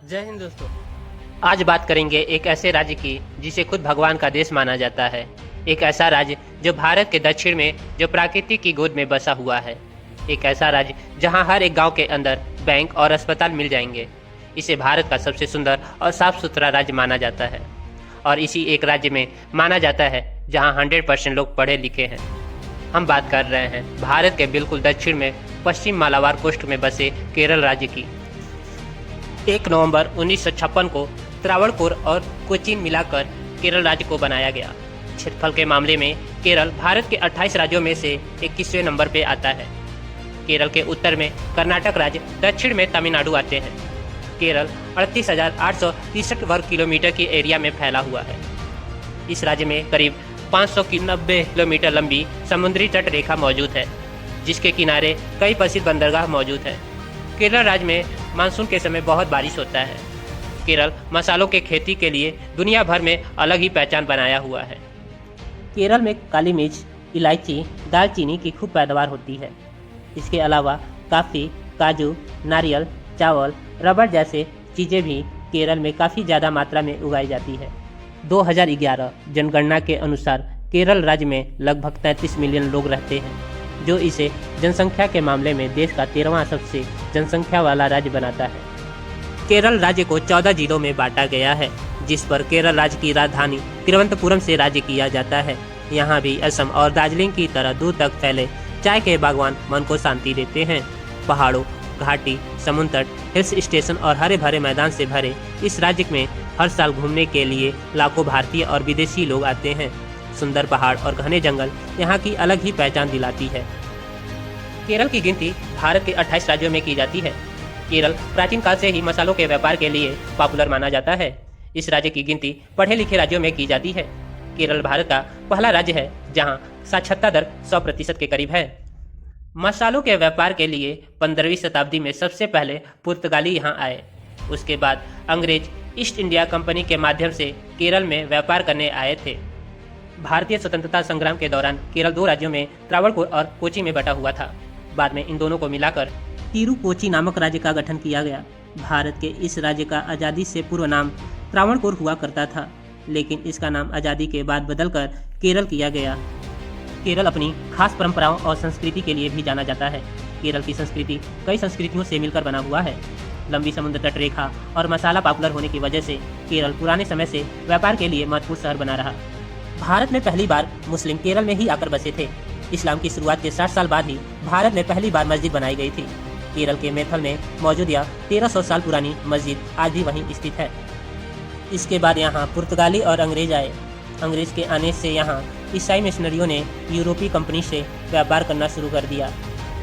जय हिंद दोस्तों। आज बात करेंगे एक ऐसे राज्य की जिसे खुद भगवान का देश माना जाता है। एक ऐसा राज्य जो भारत के दक्षिण में जो प्रकृति की गोद में बसा हुआ है। एक ऐसा राज्य जहां हर एक गांव के अंदर बैंक और अस्पताल मिल जाएंगे। इसे भारत का सबसे सुंदर और साफ सुथरा राज्य माना जाता है। और इसी एक राज्य में माना जाता है जहां 100% लोग पढ़े लिखे हैं। हम बात कर रहे हैं भारत के बिल्कुल दक्षिण में पश्चिम मालाबार कोस्ट में बसे केरल राज्य की। 1 नवंबर 1956 को त्रावणकोर और कोचीन मिलाकर केरल राज्य को बनाया गया। क्षेत्रफल के मामले में केरल भारत के 28 राज्यों में से 21वें नंबर पे आता है। केरल के उत्तर में कर्नाटक राज्य, दक्षिण में तमिलनाडु आते हैं। केरल 38,863 वर्ग किलोमीटर की एरिया में फैला हुआ है। इस राज्य में करीब 590 किलोमीटर लंबी समुद्री तट रेखा मौजूद है, जिसके किनारे कई प्रसिद्ध बंदरगाह मौजूद हैं। केरल राज्य में मानसून के समय बहुत बारिश होता है। केरल मसालों के खेती के लिए दुनिया भर में अलग ही पहचान बनाया हुआ है। केरल में काली मिर्च, इलायची, दालचीनी की खूब पैदावार होती है। इसके अलावा कॉफ़ी, काजू, नारियल, चावल, रबर जैसे चीज़ें भी केरल में काफ़ी ज़्यादा मात्रा में उगाई जाती है। 2011 जनगणना के अनुसार केरल राज्य में लगभग 33 मिलियन लोग रहते हैं, जो इसे जनसंख्या के मामले में देश का 13वां सबसे जनसंख्या वाला राज्य बनाता है। केरल राज्य को 14 जिलों में बांटा गया है, जिस पर केरल राज्य की राजधानी तिरुवनंतपुरम से राज्य किया जाता है। यहाँ भी असम और दार्जिलिंग की तरह दूर तक फैले चाय के बागवान मन को शांति देते हैं। पहाड़ों, घाटी, समुद्र तट, हिल्स स्टेशन और हरे भरे मैदान से भरे इस राज्य में हर साल घूमने के लिए लाखों भारतीय और विदेशी लोग आते हैं। सुंदर पहाड़ और घने जंगल यहाँ की अलग ही पहचान दिलाती है। केरल की गिनती भारत के 28 राज्यों में की जाती है। केरल प्राचीन काल से ही मसालों के व्यापार के लिए पॉपुलर माना जाता है। इस राज्य की गिनती पढ़े लिखे राज्यों में की जाती है। केरल भारत का पहला राज्य है जहाँ साक्षरता दर 100% के करीब है। मसालों के व्यापार के लिए 15वीं शताब्दी में सबसे पहले पुर्तगाली यहाँ आए। उसके बाद अंग्रेज ईस्ट इंडिया कंपनी के माध्यम से केरल में व्यापार करने आए थे। भारतीय स्वतंत्रता संग्राम के दौरान केरल 2 राज्यों में त्रावणकोर और कोची में बटा हुआ था। बाद में इन दोनों को मिलाकर तिरुकोची नामक राज्य का गठन किया गया। भारत के इस राज्य का आज़ादी से पूर्व नाम त्रावणकोर हुआ करता था, लेकिन इसका नाम आज़ादी के बाद बदलकर केरल किया गया। केरल अपनी खास परंपराओं और संस्कृति के लिए भी जाना जाता है। केरल की संस्कृति कई संस्कृतियों से मिलकर बना हुआ है। लंबी समुद्र तट रेखा और मसाला पॉपुलर होने की वजह से केरल पुराने समय से व्यापार के लिए महत्वपूर्ण शहर बना रहा। भारत में पहली बार मुस्लिम केरल में ही आकर बसे थे। इस्लाम की शुरुआत के 60 साल बाद ही भारत में पहली बार मस्जिद बनाई गई थी। केरल के मैथल में मौजूद यह 1300 साल पुरानी मस्जिद आज भी वहीं स्थित है। इसके बाद यहाँ पुर्तगाली और अंग्रेज आए। अंग्रेज के आने से यहाँ ईसाई मिशनरियों ने यूरोपीय कंपनी से व्यापार करना शुरू कर दिया।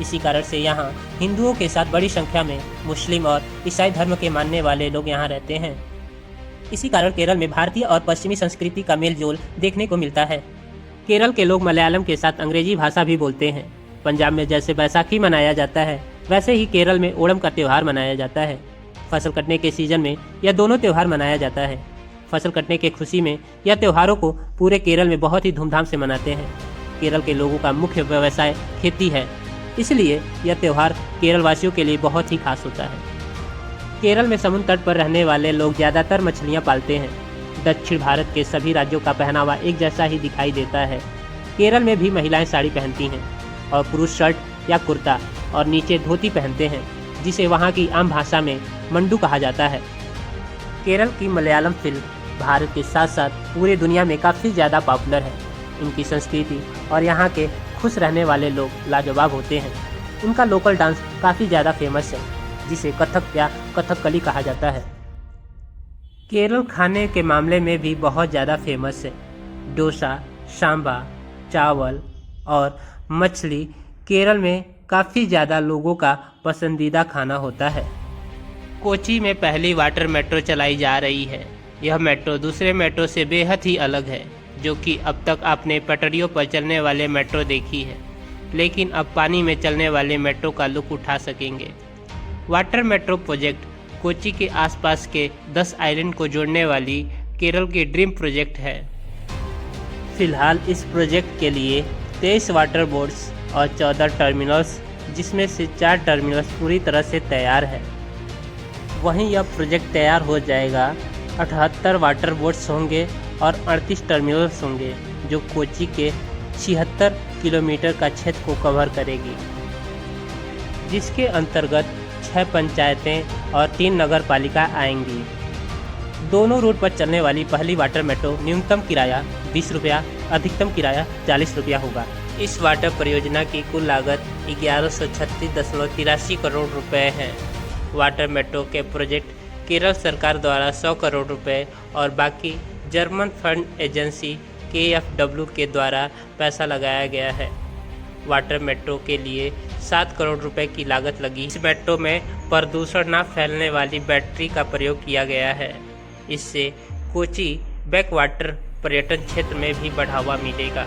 इसी कारण से यहाँ हिंदुओं के साथ बड़ी संख्या में मुस्लिम और ईसाई धर्म के मानने वाले लोग यहाँ रहते हैं। इसी कारण केरल में भारतीय और पश्चिमी संस्कृति का मेल जोल देखने को मिलता है। केरल के लोग मलयालम के साथ अंग्रेजी भाषा भी बोलते हैं। पंजाब में जैसे बैसाखी मनाया जाता है, वैसे ही केरल में ओणम का त्यौहार मनाया जाता है। फसल कटने के सीजन में यह दोनों त्यौहार मनाया जाता है। फसल कटने के खुशी में यह त्योहारों को पूरे केरल में बहुत ही धूमधाम से मनाते हैं। केरल के लोगों का मुख्य व्यवसाय खेती है, इसलिए यह त्यौहार केरल वासियों के लिए बहुत ही खास होता है। केरल में समुद्र तट पर रहने वाले लोग ज़्यादातर मछलियाँ पालते हैं। दक्षिण भारत के सभी राज्यों का पहनावा एक जैसा ही दिखाई देता है। केरल में भी महिलाएं साड़ी पहनती हैं और पुरुष शर्ट या कुर्ता और नीचे धोती पहनते हैं, जिसे वहाँ की आम भाषा में मंडू कहा जाता है। केरल की मलयालम फिल्म भारत के साथ साथ पूरी दुनिया में काफ़ी ज़्यादा पॉपुलर है। इनकी संस्कृति और यहाँ के खुश रहने वाले लोग लाजवाब होते हैं। इनका लोकल डांस काफ़ी ज़्यादा फेमस है, जिसे कथक या कथकली कहा जाता है। केरल खाने के मामले में भी बहुत ज़्यादा फेमस है। डोसा, सांभर, चावल और मछली केरल में काफ़ी ज़्यादा लोगों का पसंदीदा खाना होता है। कोची में पहली वाटर मेट्रो चलाई जा रही है। यह मेट्रो दूसरे मेट्रो से बेहद ही अलग है, जो कि अब तक आपने पटरियों पर चलने वाले मेट्रो देखी है, लेकिन अब पानी में चलने वाले मेट्रो का लुत्फ उठा सकेंगे। वाटर मेट्रो प्रोजेक्ट कोची के आसपास के 10 आइलैंड को जोड़ने वाली केरल की ड्रीम प्रोजेक्ट है। फिलहाल इस प्रोजेक्ट के लिए 23 वाटर बोर्ड्स और 14 टर्मिनल्स, जिसमें से 4 टर्मिनल्स पूरी तरह से तैयार है। वहीं यह प्रोजेक्ट तैयार हो जाएगा 78 वाटर बोट्स होंगे और 38 टर्मिनल्स होंगे जो कोच्चि के 76 किलोमीटर का क्षेत्र को कवर करेगी, जिसके अंतर्गत 6 पंचायतें और 3 नगर पालिका आएंगी। दोनों रूट पर चलने वाली पहली वाटर मेट्रो न्यूनतम किराया 20 रुपया, अधिकतम किराया 40 रुपया होगा। इस वाटर परियोजना की कुल लागत 1136.83 करोड़ रुपए है। वाटर मेट्रो के प्रोजेक्ट केरल सरकार द्वारा 100 करोड़ रुपए और बाकी जर्मन फंड एजेंसी KfW के द्वारा पैसा लगाया गया है। वाटर मेट्रो के लिए 7 करोड़ रुपए की लागत लगी। इस मेट्रो में प्रदूषण न फैलने वाली बैटरी का प्रयोग किया गया है। इससे कोच्चि बैकवाटर पर्यटन क्षेत्र में भी बढ़ावा मिलेगा।